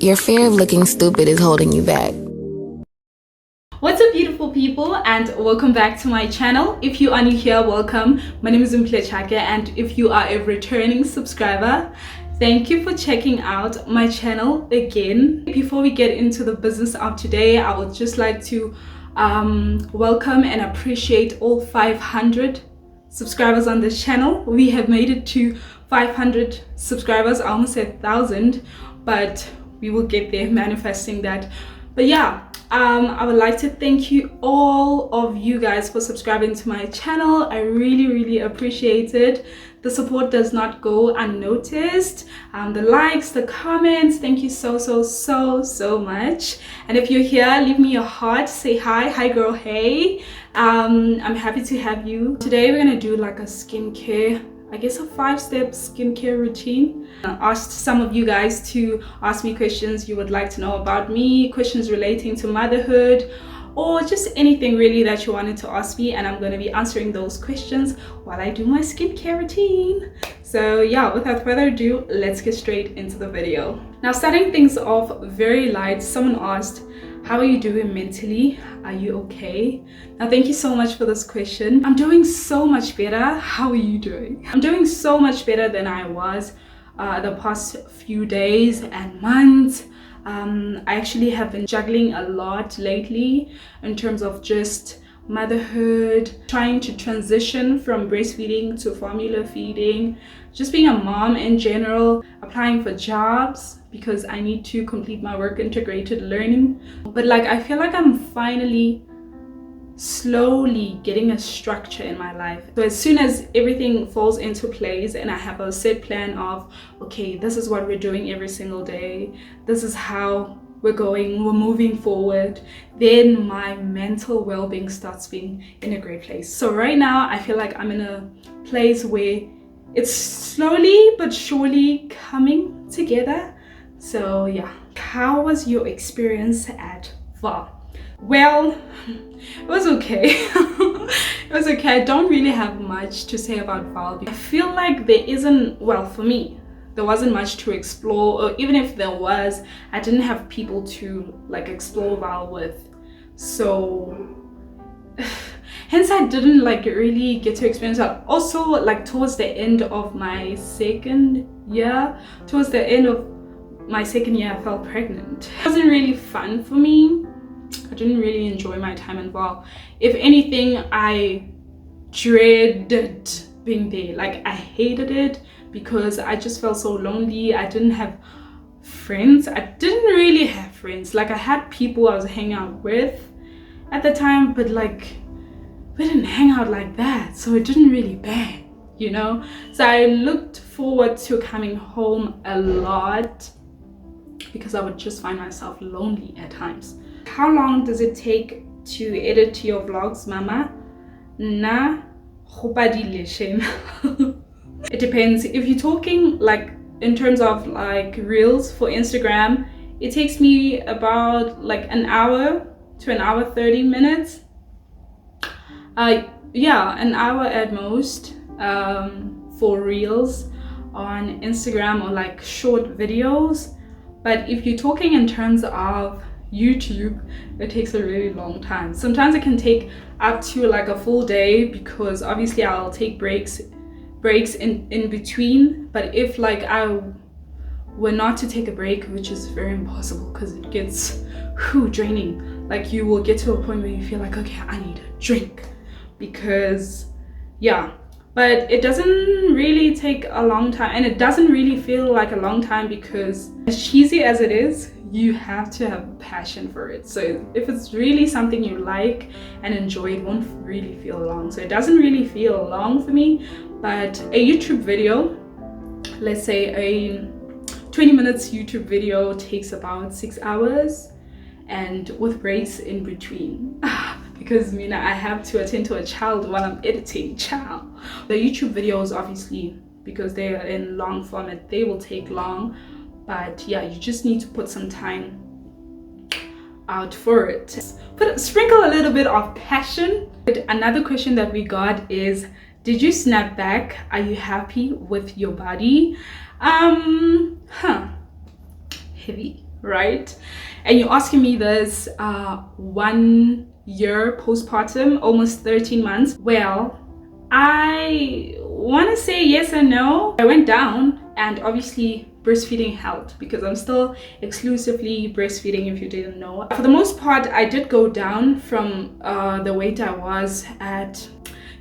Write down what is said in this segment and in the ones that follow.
Your fear of looking stupid is holding you back. What's up, beautiful people, and welcome back to my channel. If you are new here, welcome. My name is Chake, and if you are a returning subscriber, thank you for checking out my channel again. Before we get into the business of today, I would just like to welcome and appreciate all 500 subscribers on this channel. We have made it to 500 subscribers. I almost said 1,000, but we will get there, manifesting that. But yeah, I would like to thank you, all of you guys, for subscribing to my channel. I really appreciate it. The support does not go unnoticed. The likes, the comments, thank you so much. And if you're here, leave me a heart, say hi girl, hey. I'm happy to have you. Today we're gonna do like a skincare, I guess a 5-step skincare routine. I asked some of you guys to ask me questions you would like to know about me, questions relating to motherhood, or just anything really that you wanted to ask me, and I'm going to be answering those questions while I do my skincare routine. So yeah, without further ado, let's get straight into the video. Now, starting things off very light, someone asked, how are you doing mentally? Are you okay? Now, thank you so much for this question. I'm doing so much better. How are you doing? I'm doing so much better than I was the past few days and months. I actually have been juggling a lot lately in terms of just motherhood, trying to transition from breastfeeding to formula feeding, just being a mom in general, applying for jobs because I need to complete my work integrated learning. But like, I feel like I'm finally slowly getting a structure in my life. So as soon as everything falls into place and I have a set plan of, okay, this is what we're doing every single day, this is how we're moving forward, then my mental well-being starts being in a great place. So right now I feel like I'm in a place where it's slowly but surely coming together. So yeah, how was your experience at VAR? Well, it was okay. It was okay. I don't really have much to say about VAL. I feel like there isn't, well, for me, there wasn't much to explore, or even if there was, I didn't have people to like explore VAL with. So hence I didn't like really get to experience that. Also, like towards the end of my second year, I felt pregnant. It wasn't really fun for me. I didn't really enjoy my time involved. If anything, I dreaded being there. Like, I hated it because I just felt so lonely. I didn't have friends. I didn't really have friends. Like, I had people I was hanging out with at the time, but like, we didn't hang out like that. So it didn't really bang, you know? So I looked forward to coming home a lot because I would just find myself lonely at times. How long does it take to edit your vlogs, mama? Na It depends. If you're talking like in terms of like reels for Instagram, it takes me about like an hour to an hour 30 minutes. Yeah, an hour at most for reels on Instagram or like short videos. But if you're talking in terms of YouTube, it takes a really long time. Sometimes it can take up to like a full day because obviously I'll take breaks in between. But if like I were not to take a break, which is very impossible because it gets draining, like you will get to a point where you feel like, okay, I need a drink, because yeah. But it doesn't really take a long time, and it doesn't really feel like a long time because as cheesy as it is, you have to have passion for it. So if it's really something you like and enjoy, it won't really feel long. So it doesn't really feel long for me. But a YouTube video, let's say a 20 minutes YouTube video, takes about 6 hours, and with breaks in between. Because I have to attend to a child while I'm editing. Child. The YouTube videos, obviously, because they are in long format, they will take long. But yeah, you just need to put some time out for it. Sprinkle a little bit of passion. Another question that we got is, did you snap back? Are you happy with your body? Heavy. right? And you're asking me this 1 year postpartum, almost 13 months. Well, I want to say yes and no. I went down, and obviously breastfeeding helped because I'm still exclusively breastfeeding, if you didn't know. For the most part, I did go down from the weight I was at.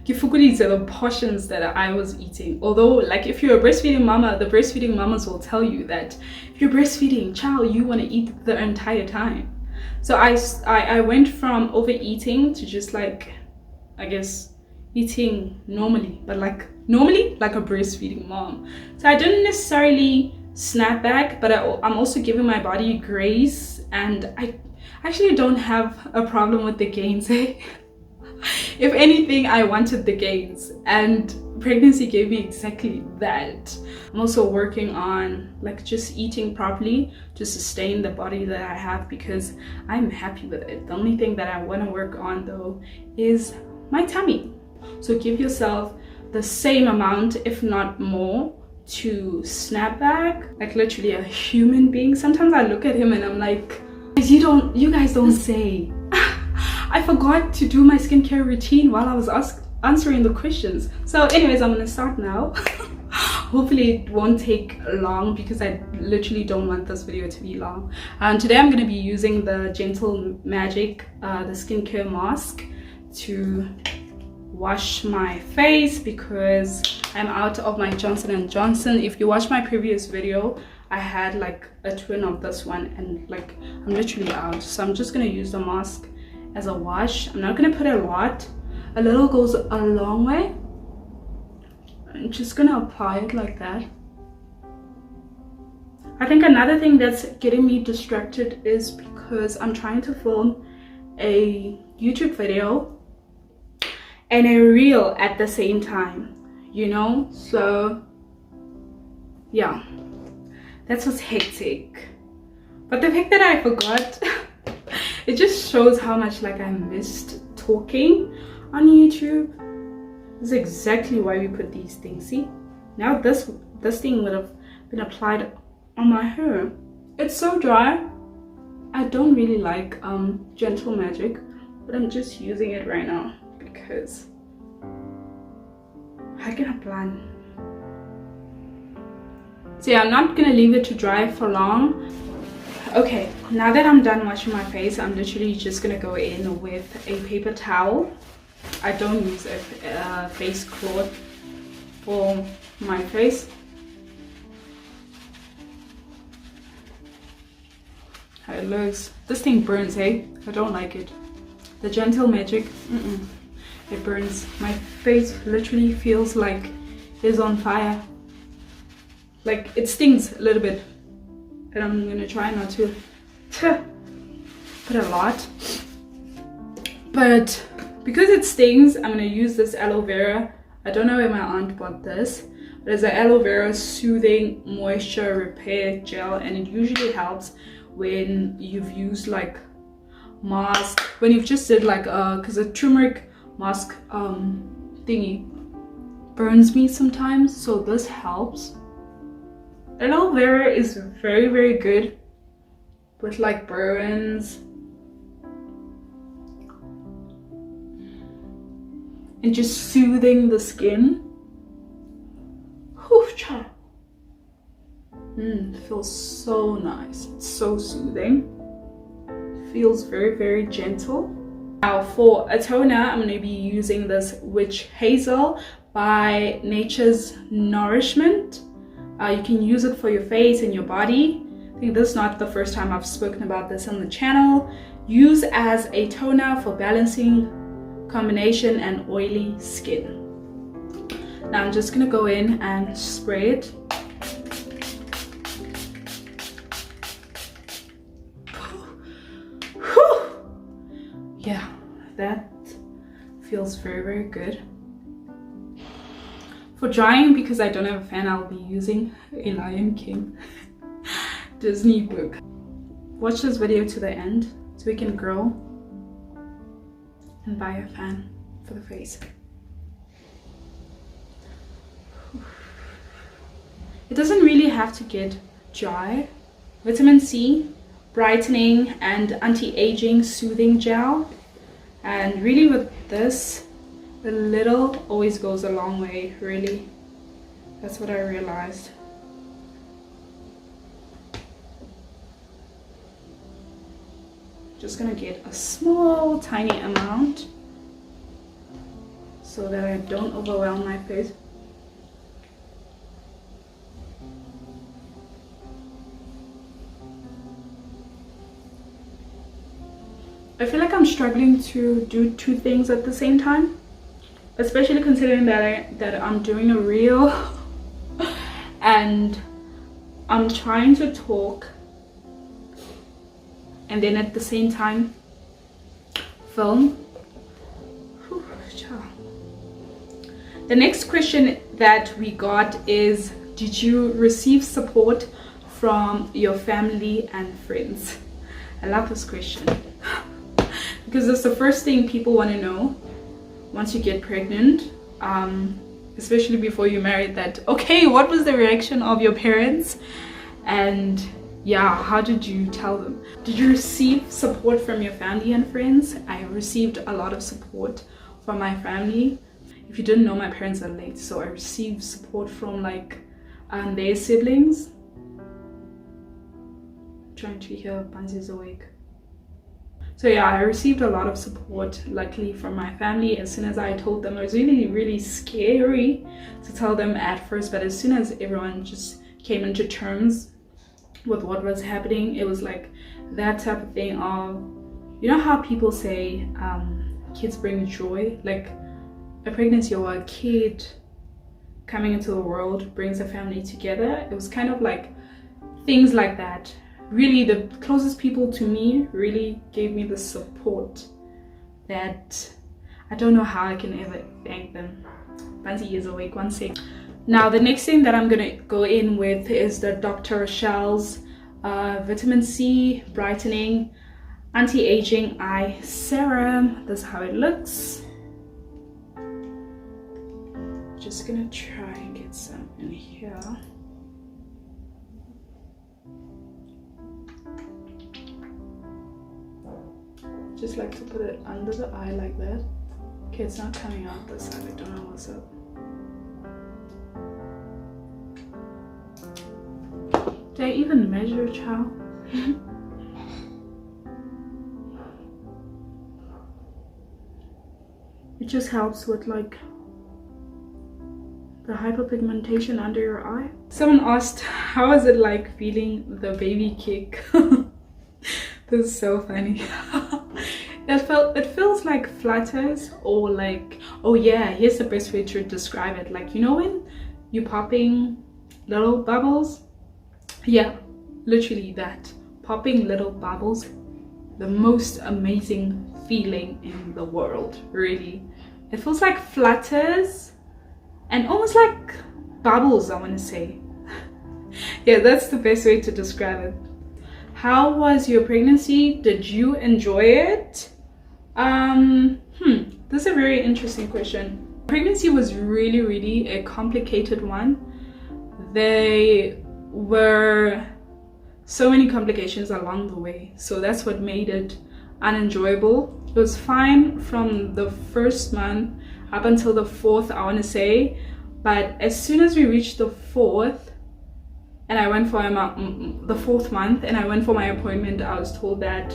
The portions that I was eating. Although, like, if you're a breastfeeding mama, the breastfeeding mamas will tell you that if you're breastfeeding child, you want to eat the entire time. So I went from overeating to just, like, I guess eating normally, but like normally like a breastfeeding mom. So I didn't necessarily snap back, but I'm also giving my body grace, and I actually don't have a problem with the gains. If anything, I wanted the gains, and pregnancy gave me exactly that. I'm also working on, like, just eating properly to sustain the body that I have, because I'm happy with it. The only thing that I want to work on though is my tummy. So give yourself the same amount, if not more, to snap back, like literally a human being. Sometimes I look at him and I'm like, you guys don't say. I forgot to do my skincare routine while I was answering the questions. So anyways, I'm gonna start now. Hopefully it won't take long, because I literally don't want this video to be long. Today I'm gonna be using the Gentle Magic, the skincare mask, to wash my face because I'm out of my Johnson & Johnson. If you watch my previous video, I had like a twin of this one, and like I'm literally out. So I'm just gonna use the mask as a wash. I'm not gonna put a lot. A little goes a long way. I'm just gonna apply it like that. I think another thing that's getting me distracted is because I'm trying to film a YouTube video and a reel at the same time, you know? So yeah, that's what's hectic. But the fact that I forgot, it just shows how much like I missed talking on YouTube. This is exactly why we put these things. See, now this thing would have been applied on my hair. It's so dry. I don't really like Gentle Magic, but I'm just using it right now because I cannot plan. So yeah, I'm not gonna leave it to dry for long. Okay, now that I'm done washing my face, I'm literally just gonna go in with a paper towel. I don't use a face cloth for my face. How it looks. This thing burns, hey? I don't like it. The Gentle Magic, it burns. My face literally feels like it's on fire. Like it stings a little bit. And I'm gonna try not to put a lot. But because it stings, I'm gonna use this aloe vera. I don't know where my aunt bought this, but it's an aloe vera soothing moisture repair gel, and it usually helps when you've used like mask, when you've just did like because a turmeric mask thingy burns me sometimes, so this helps. Aloe vera is very, very good with like burns and just soothing the skin. Whew, child. It feels so nice. It's so soothing. It feels very, very gentle. Now for a toner, I'm going to be using this Witch Hazel by Nature's Nourishment. You can use it for your face and your body. I think this is not the first time I've spoken about this on the channel. Use as a toner for balancing, combination, and oily skin. Now I'm just gonna go in and spray it. Yeah, that feels very, very good. For drying, because I don't have a fan, I'll be using a Lion King Disney book. Watch this video to the end so we can grow and buy a fan for the face. It doesn't really have to get dry. Vitamin C brightening and anti-aging soothing gel. And really with this, a little always goes a long way, really. That's what I realized. Just gonna get a small tiny amount so that I don't overwhelm my face. I feel like I'm struggling to do two things at the same time, especially considering that I'm doing a reel and I'm trying to talk and then at the same time film. Whew, child. The next question that we got is, did you receive support from your family and friends? I love this question because it's the first thing people want to know once you get pregnant, especially before you're married, that okay, what was the reaction of your parents, and yeah, how did you tell them? Did you receive support from your family and friends? I received a lot of support from my family. If you didn't know, my parents are late, so I received support from like their siblings. I'm trying to hear Banzi's awake. So yeah, I received a lot of support, luckily, from my family. As soon as I told them, it was really scary to tell them at first, but as soon as everyone just came into terms with what was happening, it was like that type of thing of, you know how people say kids bring joy, like a pregnancy or a kid coming into the world brings a family together. It was kind of like things like that. Really, the closest people to me really gave me the support that I don't know how I can ever thank them. Banzi is awake, one sec. Now, the next thing that I'm gonna go in with is the Dr. Rochelle's vitamin C brightening anti-aging eye serum. This is how it looks. Just gonna try and get some in here. Just like to put it under the eye like that. Okay, it's not coming out this side. I don't know what's up. Did I even measure, child? It just helps with like the hyperpigmentation under your eye. Someone asked, how is it like feeling the baby kick? This is so funny. It feels like flutters, or like, oh yeah, here's the best way to describe it. Like, you know when you're popping little bubbles? Yeah, literally that. Popping little bubbles. The most amazing feeling in the world, really. It feels like flutters and almost like bubbles, I want to say. Yeah, that's the best way to describe it. How was your pregnancy? Did you enjoy it? This is a very interesting question. Pregnancy was really a complicated one. There were so many complications along the way, so that's what made it unenjoyable. It was fine from the first month up until the 4th, I want to say, but as soon as we reached the 4th and I went for the 4th month and I went for my appointment, I was told that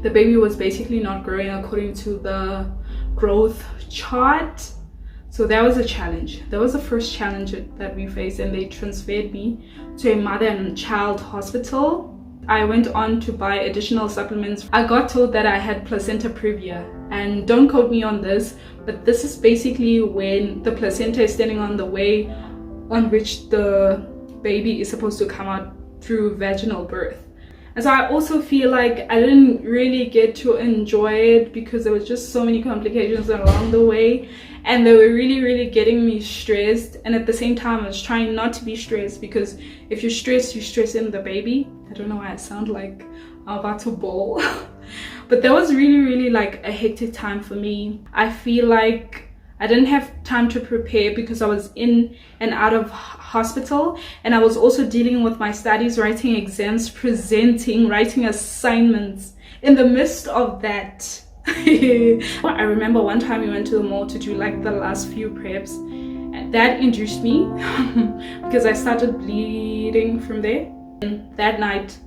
the baby was basically not growing according to the growth chart. So that was a challenge. That was the first challenge that we faced, and they transferred me to a mother and child hospital. I went on to buy additional supplements. I got told that I had placenta previa, and don't quote me on this, but this is basically when the placenta is standing on the way on which the baby is supposed to come out through vaginal birth. And so I also feel like I didn't really get to enjoy it because there was just so many complications along the way, and they were really getting me stressed. And at the same time, I was trying not to be stressed, because if you're stressed, you stress in the baby. I don't know why I sound like I'm about to bawl. But that was really like a hectic time for me. I feel like I didn't have time to prepare because I was in and out of hospital, and I was also dealing with my studies, writing exams, presenting, writing assignments. In the midst of that, I remember one time we went to the mall to do like the last few preps, and that induced me because I started bleeding from there. And that night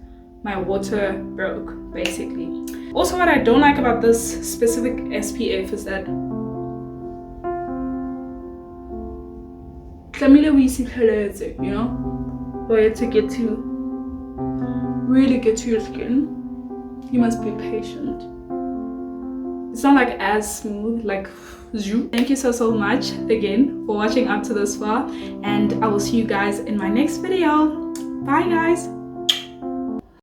my water broke basically. Also, what I don't like about this specific SPF is that you know, for it to really get to your skin, you must be patient. It's not like as smooth like zoom. Thank you so much again for watching up to this far, and I will see you guys in my next video. Bye guys.